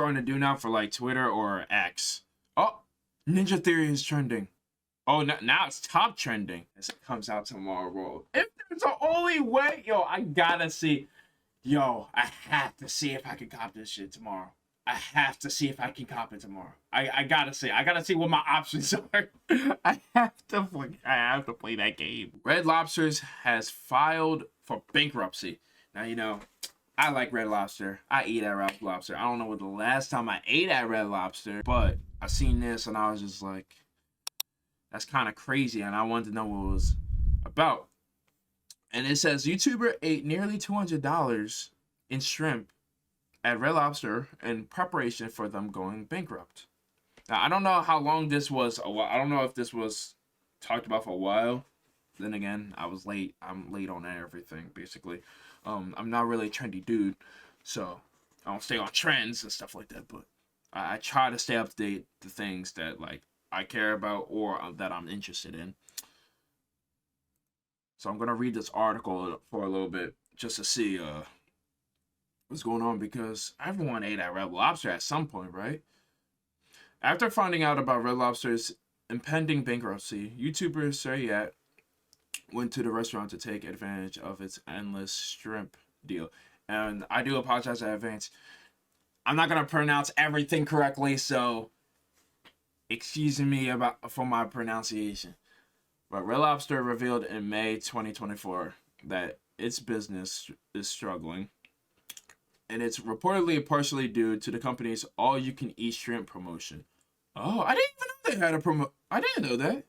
starting to do now for like Twitter or X. Oh, Ninja Theory is trending. Oh, now it's top trending as it comes out tomorrow. If there's the only way, yo, I gotta see. Yo, I have to see if I can cop this shit tomorrow. I have to see if I can cop it tomorrow. I gotta see. I gotta see what my options are. I have to play that game. Red Lobsters has filed for bankruptcy. Now, you know, I like Red Lobster. I eat at Red Lobster. I don't know what the last time I ate at Red Lobster, but I seen this and I was just like, that's kind of crazy, and I wanted to know what it was about. And it says YouTuber ate nearly $200 in shrimp at Red Lobster in preparation for them going bankrupt. Now, I don't know how long this was. I don't know if this was talked about for a while. Then again, I was late. I'm late on everything, basically. I'm not really a trendy dude, so I don't stay on trends and stuff like that. But I try to stay up to date the things that like I care about or that I'm interested in. So I'm gonna read this article for a little bit just to see what's going on, because everyone ate at Red Lobster at some point, right? After finding out about Red Lobster's impending bankruptcy, YouTuber Suryat went to the restaurant to take advantage of its endless shrimp deal. And I do apologize in advance. I'm not gonna pronounce everything correctly, so excuse me for my pronunciation. But Red Lobster revealed in May 2024 that its business is struggling, and it's reportedly partially due to the company's all-you-can-eat shrimp promotion. Oh, I didn't even know they had a I didn't know that.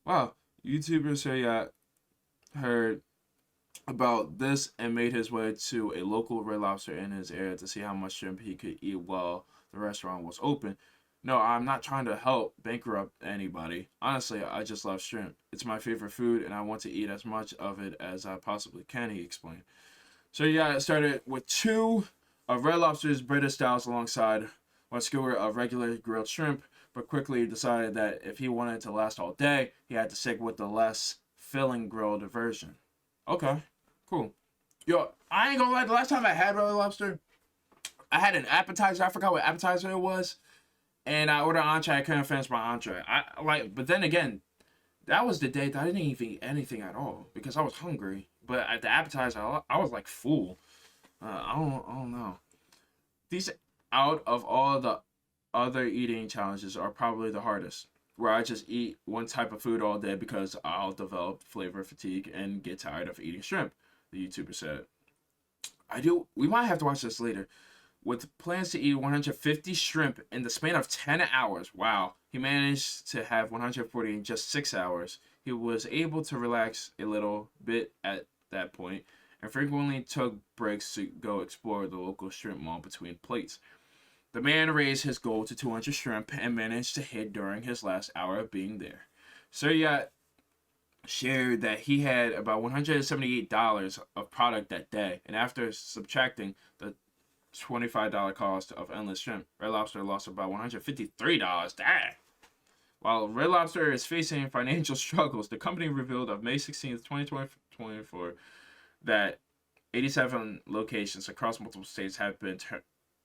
Wow. YouTuber Suryat heard about this and made his way to a local Red Lobster in his area to see how much shrimp he could eat while the restaurant was open. No, I'm not trying to help bankrupt anybody. Honestly, I just love shrimp. It's my favorite food, and I want to eat as much of it as I possibly can, he explained. So yeah, it started with 2 of Red Lobster's British styles alongside 1 skewer of regular grilled shrimp, but quickly decided that if he wanted to last all day, he had to stick with the less filling grilled version. Okay, cool. Yo, I ain't gonna lie, the last time I had Red Lobster, I had an appetizer. I forgot what appetizer it was. And I ordered an entree. I couldn't finish my entree. But then again, that was the day that I didn't even eat anything at all because I was hungry. But at the appetizer, I was like full. I don't know. These out of all the other eating challenges are probably the hardest, where I just eat one type of food all day because I'll develop flavor fatigue and get tired of eating shrimp, the YouTuber said. We might have to watch this later. With plans to eat 150 shrimp in the span of 10 hours. Wow. He managed to have 140 in just 6 hours. He was able to relax a little bit at that point and frequently took breaks to go explore the local shrimp mall between plates. The man raised his goal to 200 shrimp and managed to hit during his last hour of being there. Suryat shared that he had about $178 of product that day, and after subtracting the $25 cost of endless shrimp, Red Lobster lost about $153. Dang. While Red Lobster is facing financial struggles, the company revealed on May 16th, 2024, that 87 locations across multiple states have been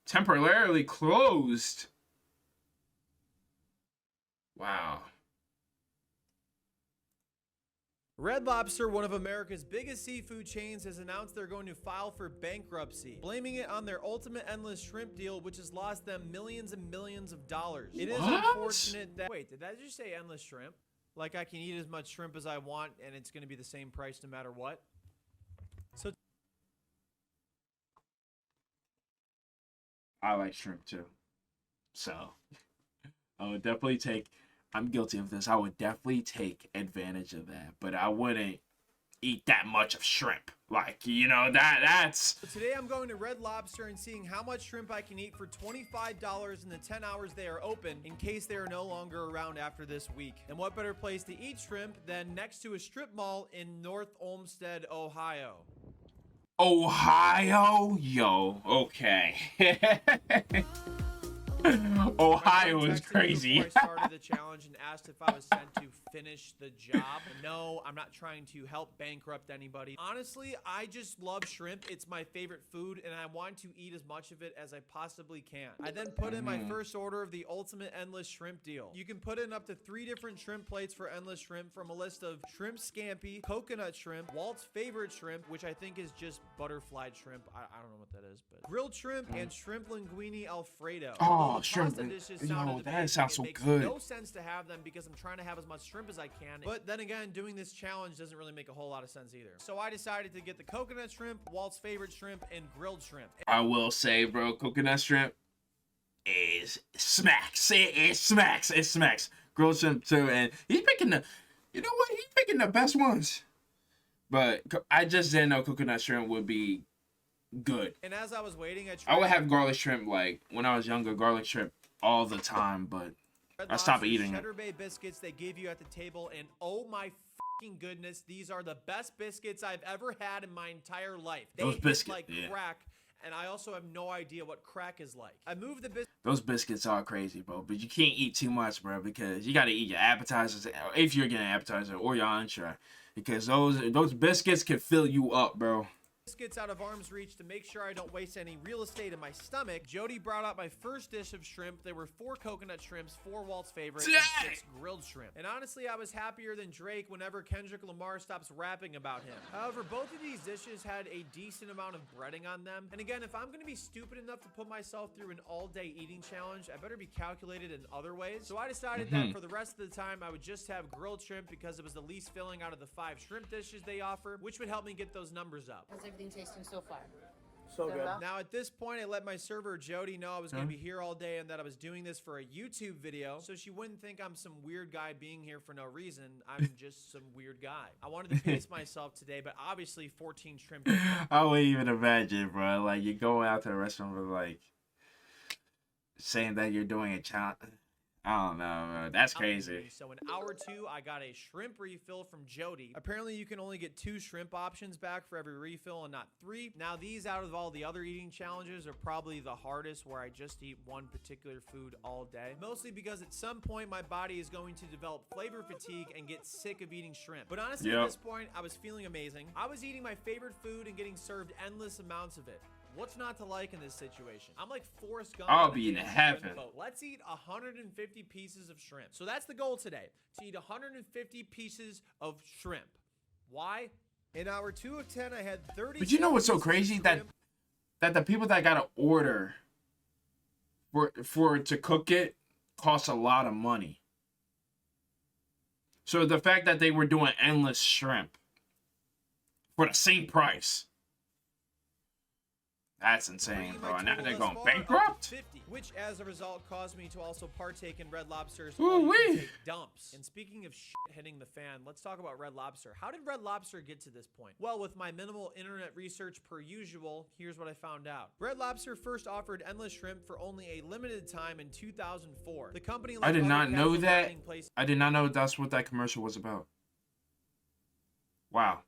temporarily closed. Wow. Red Lobster, one of America's biggest seafood chains, has announced they're going to file for bankruptcy, blaming it on their ultimate endless shrimp deal, which has lost them millions and millions of dollars. It is unfortunate that... Wait, did that just say endless shrimp? Like I can eat as much shrimp as I want and it's going to be the same price no matter what? So I like shrimp too. So I would definitely I'm guilty of this. I would definitely take advantage of that, but I wouldn't eat that much of shrimp. Like, you know, that's... Today I'm going to Red Lobster and seeing how much shrimp I can eat for $25 in the 10 hours they are open in case they are no longer around after this week. And what better place to eat shrimp than next to a strip mall in North Olmsted, Ohio. Ohio? Yo, okay. Ohio My is friend texted me crazy. before I started the challenge and asked if I was sent to finish the job. No, I'm not trying to help bankrupt anybody. Honestly, I just love shrimp. It's my favorite food, and I want to eat as much of it as I possibly can. I then put in my first order of the ultimate endless shrimp deal. You can put in up to 3 different shrimp plates for endless shrimp from a list of shrimp scampi, coconut shrimp, Walt's favorite shrimp, which I think is just butterflied shrimp. I don't know what that is, but grilled shrimp and shrimp linguine alfredo. Oh, Although the shrimp. pasta dishes Yo, sounded that amazing, sounds it so makes good. no sense to have them because I'm trying to have as much shrimp as I can. But then again, doing this challenge doesn't really make a whole lot of sense either. So I decided to get the coconut shrimp, Walt's favorite shrimp, and grilled shrimp. I will say, bro, coconut shrimp is smacks. It smacks. It smacks. Grilled shrimp too, and he's picking the. You know what? He's picking the best ones. But I just didn't know coconut shrimp would be good. And as I was waiting, I would have garlic shrimp like when I was younger, garlic shrimp all the time, but Red I stopped Lobster's eating it. Cheddar Bay biscuits they give you at the table, and oh my fucking goodness, these are the best biscuits I've ever had in my entire life. They Those hit biscuits, like yeah. crack, and I also have no idea what crack is like. I moved the biscuits. Those biscuits are crazy, bro. But you can't eat too much, bro, because you gotta eat your appetizers if you're getting an appetizer or your entree, because those biscuits can fill you up, bro. Biscuits out of arm's reach to make sure I don't waste any real estate in my stomach. Jody brought out my first dish of shrimp. There were 4 coconut shrimps, 4 Walt's favorite, and 6 grilled shrimp. And honestly, I was happier than Drake whenever Kendrick Lamar stops rapping about him. However, both of these dishes had a decent amount of breading on them. And again, if I'm gonna be stupid enough to put myself through an all-day eating challenge, I better be calculated in other ways. So I decided that for the rest of the time, I would just have grilled shrimp because it was the least filling out of the 5 shrimp dishes they offer, which would help me get those numbers up. How's everything tasting so far? So good. Now at this point, I let my server Jody know I was going to be here all day and that I was doing this for a YouTube video, so she wouldn't think I'm some weird guy being here for no reason. I'm just some weird guy. I wanted to pace myself today, but obviously 14 shrimp. I wouldn't even imagine, bro. Like you go out to a restaurant with like saying that you're doing a challenge. I don't know, bro. That's crazy. So in hour 2, I got a shrimp refill from Jody. Apparently, you can only get 2 shrimp options back for every refill and not 3. Now, these out of all the other eating challenges are probably the hardest, where I just eat one particular food all day. Mostly because at some point, my body is going to develop flavor fatigue and get sick of eating shrimp. But honestly, at this point, I was feeling amazing. I was eating my favorite food and getting served endless amounts of it. What's not to like in this situation? I'm like Forrest Gump. I'll be in heaven. Let's eat 150 pieces of shrimp. So that's the goal today, to eat 150 pieces of shrimp. Why? In hour 2 of 10, I had 30. But you know what's so crazy? That the people that gotta order for to cook it costs a lot of money. So the fact that they were doing endless shrimp for the same price. That's insane, bro. Now they're going bankrupt? 50, which as a result caused me to also partake in Red Lobster's Ooh-wee. dumps. And speaking of shit hitting the fan, let's talk about Red Lobster. How did Red Lobster get to this point? Well, with my minimal internet research per usual, here's what I found out. Red Lobster first offered endless shrimp for only a limited time in 2004. The company, like I did other not know casual that. dining places, I did not know that's what that commercial was about. Wow.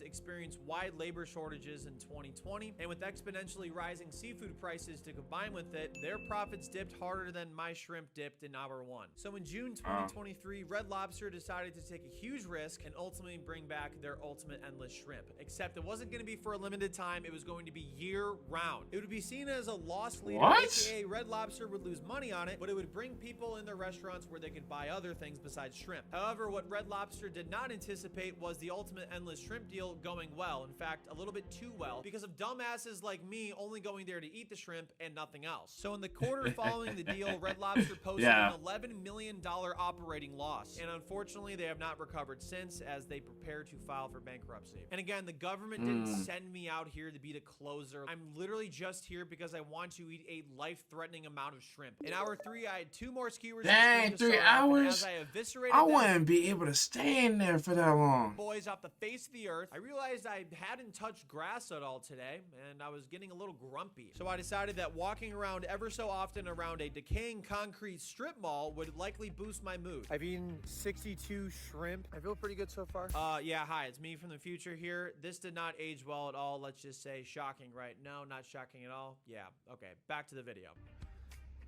experienced wide labor shortages in 2020, and with exponentially rising seafood prices to combine with it, their profits dipped harder than my shrimp dipped in hour 1. So in June 2023, Red Lobster decided to take a huge risk and ultimately bring back their ultimate endless shrimp. Except it wasn't going to be for a limited time, it was going to be year-round. It would be seen as a loss leader, aka Red Lobster would lose money on it, but it would bring people in their restaurants where they could buy other things besides shrimp. However, what Red Lobster did not anticipate was the ultimate endless shrimp deal going well. In fact, a little bit too well, because of dumbasses like me only going there to eat the shrimp and nothing else. So in the quarter following the deal, Red Lobster posted an $11 million operating loss. And unfortunately, they have not recovered since, as they prepare to file for bankruptcy. And again, the government didn't send me out here to be the closer. I'm literally just here because I want to eat a life-threatening amount of shrimp. In hour 3, I had 2 more skewers. Dang, 3 hours? I eviscerated I wouldn't be able to stay in there for that long. Boys off the face of the earth. earth, I realized I hadn't touched grass at all today, and I was getting a little grumpy. So I decided that walking around ever so often around a decaying concrete strip mall would likely boost my mood. I've eaten 62 shrimp. I feel pretty good so far. Yeah, hi, it's me from the future here. This did not age well at all. Let's just say shocking, right? No, not shocking at all. Yeah, okay, back to the video.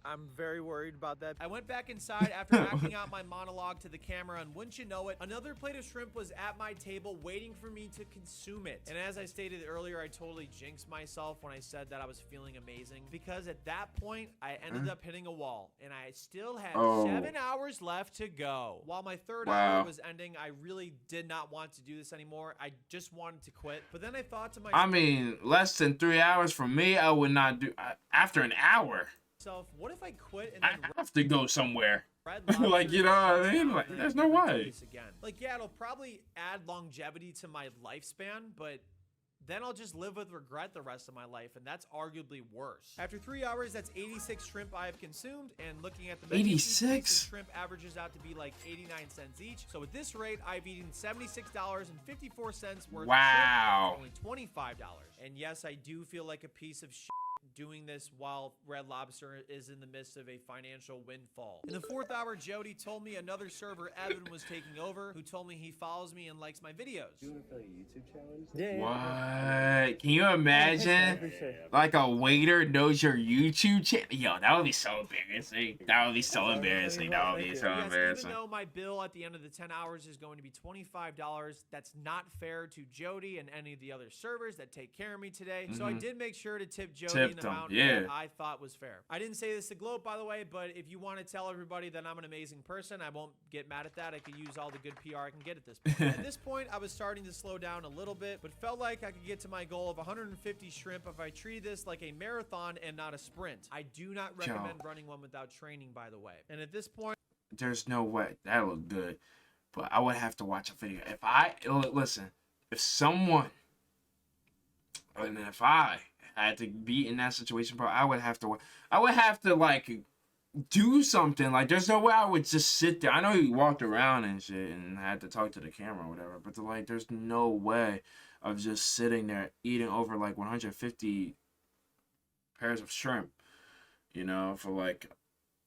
I'm very worried about that. I went back inside after acting out my monologue to the camera, and wouldn't you know it, another plate of shrimp was at my table waiting for me to consume it. And as I stated earlier, I totally jinxed myself when I said that I was feeling amazing, because at that point, I ended up hitting a wall, and I still had 7 hours left to go. While my third hour was ending, I really did not want to do this anymore. I just wanted to quit. But then I thought to myself, I mean, less than 3 hours for me, I would not do. After an hour, what if I quit and I then have to go somewhere. Red Like, you know what I mean? Like, Lobster there's no way. this again. Like, yeah, it'll probably add longevity to my lifespan, but then I'll just live with regret the rest of my life, and that's arguably worse. After 3 hours, that's 86 shrimp I have consumed, and looking at the menu, each piece 86? of shrimp averages out to be like 89 cents each. So at this rate, I've eaten $76.54 worth Wow. of shrimp for only $25. And yes, I do feel like a piece of shit doing this while Red Lobster is in the midst of a financial windfall. In the 4th hour, Jody told me another server, Evan, was taking over, who told me he follows me and likes my videos. You want to play a YouTube challenge? Yeah. What? Can you imagine? For sure. Like a waiter knows your YouTube channel? Yo, that would be so embarrassing. That would be so embarrassing. That would be so Yes, embarrassing. even though my bill at the end of the 10 hours is going to be $25, that's not fair to Jody and any of the other servers that take care of me today. So I did make sure to tip Jody Tipped an them, amount yeah. that I thought was fair. I didn't say this to gloat, by the way, but if you want to tell everybody that I'm an amazing person, I won't get mad at that. I could use all the good PR I can get at this point. At this point, I was starting to slow down a little bit, but felt like I could get to my goal of 150 shrimp if I treated this like a marathon and not a sprint. I do not recommend running one without training, by the way. And at this point, There's no way. That looked good. But I would have to watch a video. Listen, if someone, and if I had to be in that situation, bro, I would have to, like, do something. Like, there's no way I would just sit there. I know he walked around and shit and had to talk to the camera or whatever, but there's no way of just sitting there eating over like 150 pairs of shrimp, you know, for like,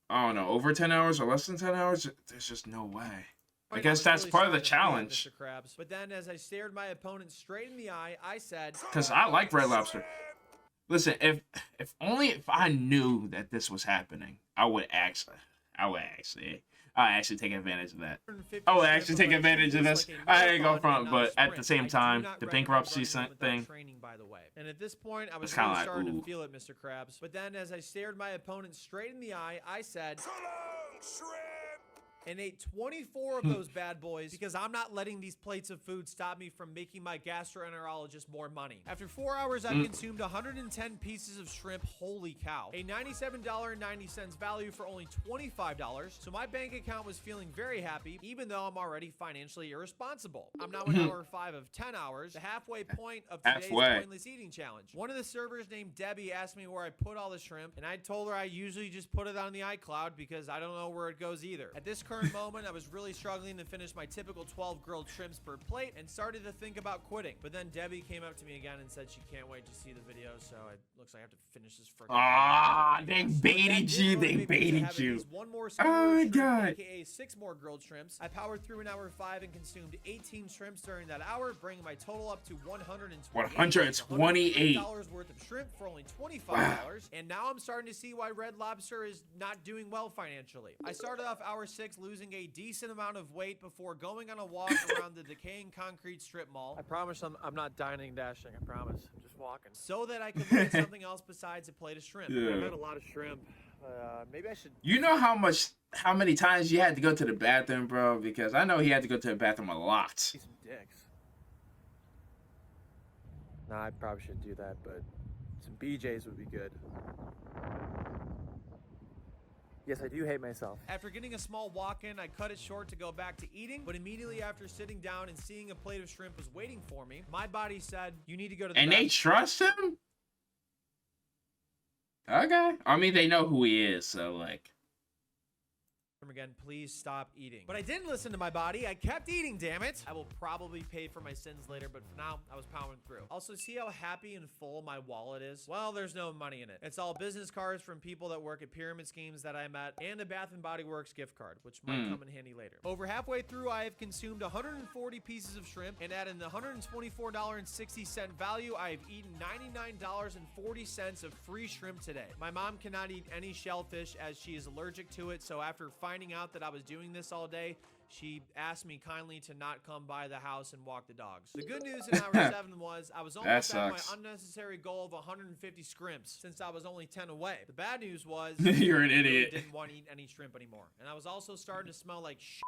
I don't know, over 10 hours or less than 10 hours. There's just no way. I guess that's part of the challenge. Mr. Krabs. But then as I stared my opponent straight in the eye, I said, Because I like Red Lobster. Listen, if I knew that this was happening, I would actually take advantage of that. I would actually take advantage of this. I ain't go front, but at the same time, the bankruptcy thing. By the way. And at this point, I was It's really kinda like, starting ooh. to feel it, Mr. Krabs. But then as I stared my opponent straight in the eye, I said, and ate 24 of those bad boys because I'm not letting these plates of food stop me from making my gastroenterologist more money. After 4 hours, I've consumed 110 pieces of shrimp. Holy cow. A $97.90 value for only $25. So my bank account was feeling very happy, even though I'm already financially irresponsible. I'm now in hour 5 of 10 hours, the halfway point of today's pointless eating challenge. One of the servers named Debbie asked me where I put all the shrimp, and I told her I usually just put it on the iCloud because I don't know where it goes either. At this current moment, I was really struggling to finish my typical 12 grilled shrimps per plate and started to think about quitting. But then Debbie came up to me again and said she can't wait to see the video, so it looks like I have to finish this freaking They baited you. They baited you. One more Oh my shrimp, God. aka 6 more grilled shrimps. I powered through in hour 5 and consumed 18 shrimps during that hour, bringing my total up to 128 dollars worth of shrimp for only $25. And now I'm starting to see why Red Lobster is not doing well financially. I started off hour 6 losing a decent amount of weight before going on a walk around the decaying concrete strip mall. I promise I'm not dining and dashing. I promise. I'm just walking. So that I could look at something else besides a plate of shrimp. Yeah. I've had a lot of shrimp. Maybe I should. You know how many times you had to go to the bathroom, bro? Because I know he had to go to the bathroom a lot. See some dicks. Nah, I probably shouldn't do that, but some BJs would be good. Yes, I do hate myself. After getting a small walk-in, I cut it short to go back to eating, but immediately after sitting down and seeing a plate of shrimp was waiting for me, my body said, you need to go to the And they bathroom. trust him? Okay. I mean, they know who he is, so, like, again, please stop eating. But I didn't listen to my body. I kept eating, damn it. I will probably pay for my sins later, but for now, I was powering through. Also, see how happy and full my wallet is? Well, there's no money in it. It's all business cards from people that work at pyramid schemes that I met, and a Bath & Body Works gift card, which might come in handy later. Over halfway through, I have consumed 140 pieces of shrimp, and at an $124.60 value, I have eaten $99.40 of free shrimp today. My mom cannot eat any shellfish as she is allergic to it, so after finding out that I was doing this all day, she asked me kindly to not come by the house and walk the dogs. The good news in hour 7 was I was almost at my unnecessary goal of 150 scrimps since I was only 10 away. The bad news was you're an I really idiot. didn't want to eat any shrimp anymore. And I was also starting to smell like shit.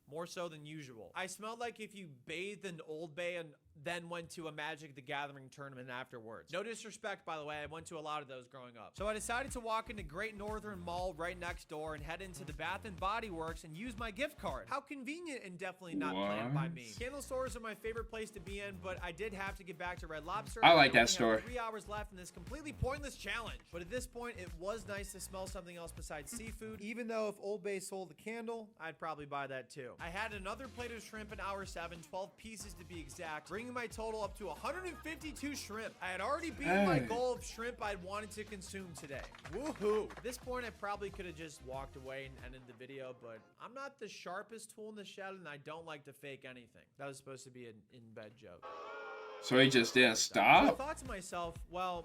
More so than usual. I smelled like if you bathed in Old Bay and then went to a Magic the Gathering tournament afterwards. No disrespect, by the way, I went to a lot of those growing up. So I decided to walk into Great Northern Mall right next door and head into the Bath & Body Works and use my gift card. How convenient and definitely not planned by me. Candle stores are my favorite place to be in, but I did have to get back to Red Lobster. I like that store. 3 hours left in this completely pointless challenge. But at this point, it was nice to smell something else besides seafood. Even though if Old Bay sold the candle, I'd probably buy that too. I had another plate of shrimp in hour 7, 12 pieces to be exact, bringing my total up to 152 shrimp. I had already beaten my goal of shrimp I'd wanted to consume today. Woohoo! At this point, I probably could have just walked away and ended the video, but I'm not the sharpest tool in the shed, and I don't like to fake anything. That was supposed to be an in-bed joke. So he just didn't So I stop? thought to myself, well,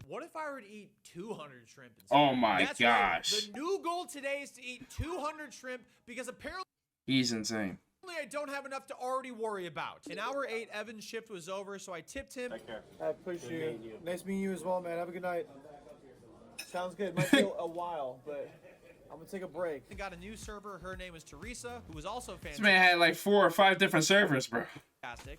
what if I were to eat 200 shrimp instead? Oh my That's gosh. right. The new goal today is to eat 200 shrimp because apparently He's insane. I don't have enough to already worry about. In hour 8, Evan's shift was over, so I tipped him. I appreciate you. Nice meeting you as well, man. Have a good night. Sounds good. Might be a while, but I'm gonna take a break. I got a new server. Her name is Teresa, who was also This fantastic. man had like 4 or 5 different servers, bro.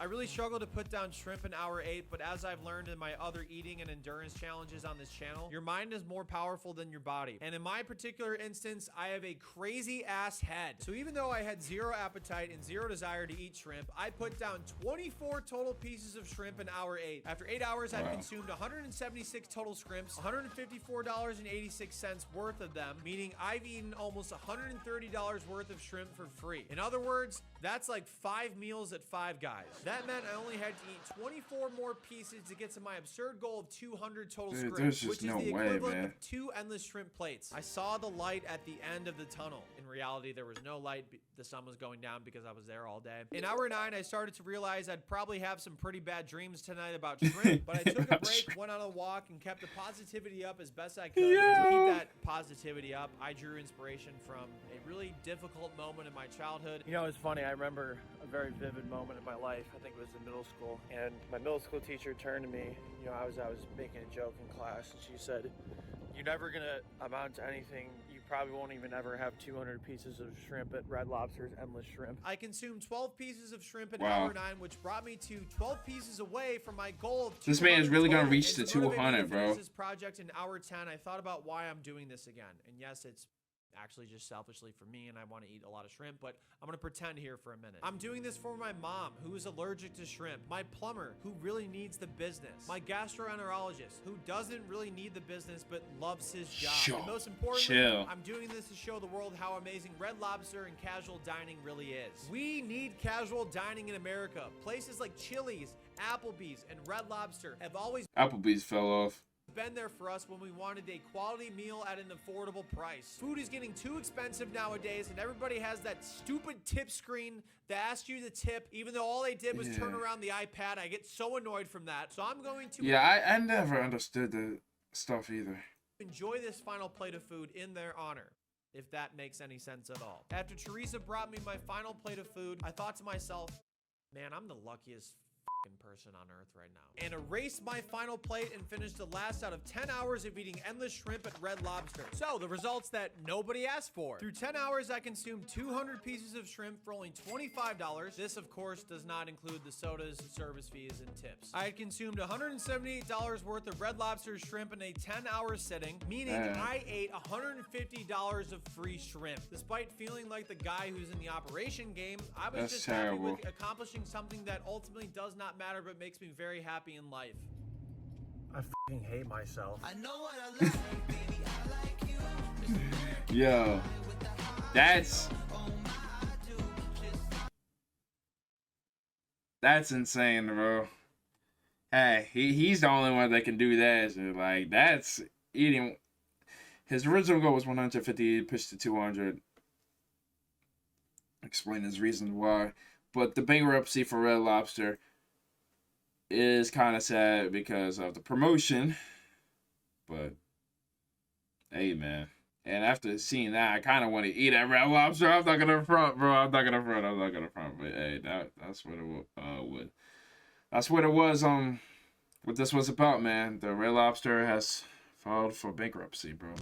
I really struggled to put down shrimp in hour 8, but as I've learned in my other eating and endurance challenges on this channel, your mind is more powerful than your body. And in my particular instance, I have a crazy ass head. So even though I had 0 appetite and 0 desire to eat shrimp, I put down 24 total pieces of shrimp in hour 8. After 8 hours, I've consumed 176 total shrimps, $154.86 worth of them, meaning I've eaten almost $130 worth of shrimp for free. In other words, that's like 5 meals at Five Guys. That meant I only had to eat 24 more pieces to get to my absurd goal of 200 total Dude, shrimp, there's just which is no the way, equivalent man. of 2 endless shrimp plates. I saw the light at the end of the tunnel. In reality, there was no light. The sun was going down because I was there all day. In hour 9, I started to realize I'd probably have some pretty bad dreams tonight about shrimp, but I took a break, went on a walk, and kept the positivity up as best I could. And to keep that positivity up, I drew inspiration from a really difficult moment in my childhood. You know, it's funny. I remember a very vivid moment in my life. I think it was in middle school, and my middle school teacher turned to me. You know, I was making a joke in class, and she said, "You're never gonna amount to anything. You probably won't even ever have 200 pieces of shrimp at Red Lobster's Endless Shrimp." I consumed 12 pieces of shrimp in Wow. hour 9, which brought me to 12 pieces away from my goal of 200. This man is really gonna total. reach And the to motivate me 200, to finish bro. This project in hour 10, I thought about why I'm doing this again. And yes, it's actually just selfishly for me, and I want to eat a lot of shrimp, but I'm going to pretend here for a minute. I'm doing this for my mom, who is allergic to shrimp, my plumber, who really needs the business, my gastroenterologist, who doesn't really need the business but loves his job. And most importantly, Chill. I'm doing this to show the world how amazing Red Lobster and casual dining really is. We need casual dining in America. Places like Chili's, Applebee's, and Red Lobster have always Applebee's fell off. been there for us when we wanted a quality meal at an affordable price. Food is getting too expensive nowadays, and everybody has that stupid tip screen that asks you to tip, even though all they did was turn around the iPad. I get so annoyed from that. So I'm going to Yeah, I never understood the stuff either. enjoy this final plate of food in their honor, if that makes any sense at all. After Teresa brought me my final plate of food, I thought to myself, man, I'm the luckiest person on earth right now, and erased my final plate and finished the last out of 10 hours of eating endless shrimp at Red Lobster. So the results that nobody asked for. Through 10 hours, I consumed 200 pieces of shrimp for only $25. This, of course, does not include the sodas, service fees, and tips. I had consumed $178 worth of Red Lobster shrimp in a 10-hour sitting, meaning I ate $150 of free shrimp. Despite feeling like the guy who's in the operation game, I was That's just terrible. happy with accomplishing something that ultimately does not matter but makes me very happy in life. I fucking hate myself. I know what I like, baby, I like you. Yo. That's insane, bro. Hey, he's the only one that can do that. So, like, that's eating. His original goal was 150, pushed to 200. Explain his reasons why. But the bankruptcy for Red Lobster is kind of sad because of the promotion. But, hey, man. And after seeing that, I kind of want to eat at Red Lobster. I'm not gonna front, bro. I'm not gonna front. But hey, that's what it that's what it was. What this was about, man. The Red Lobster has filed for bankruptcy, bro.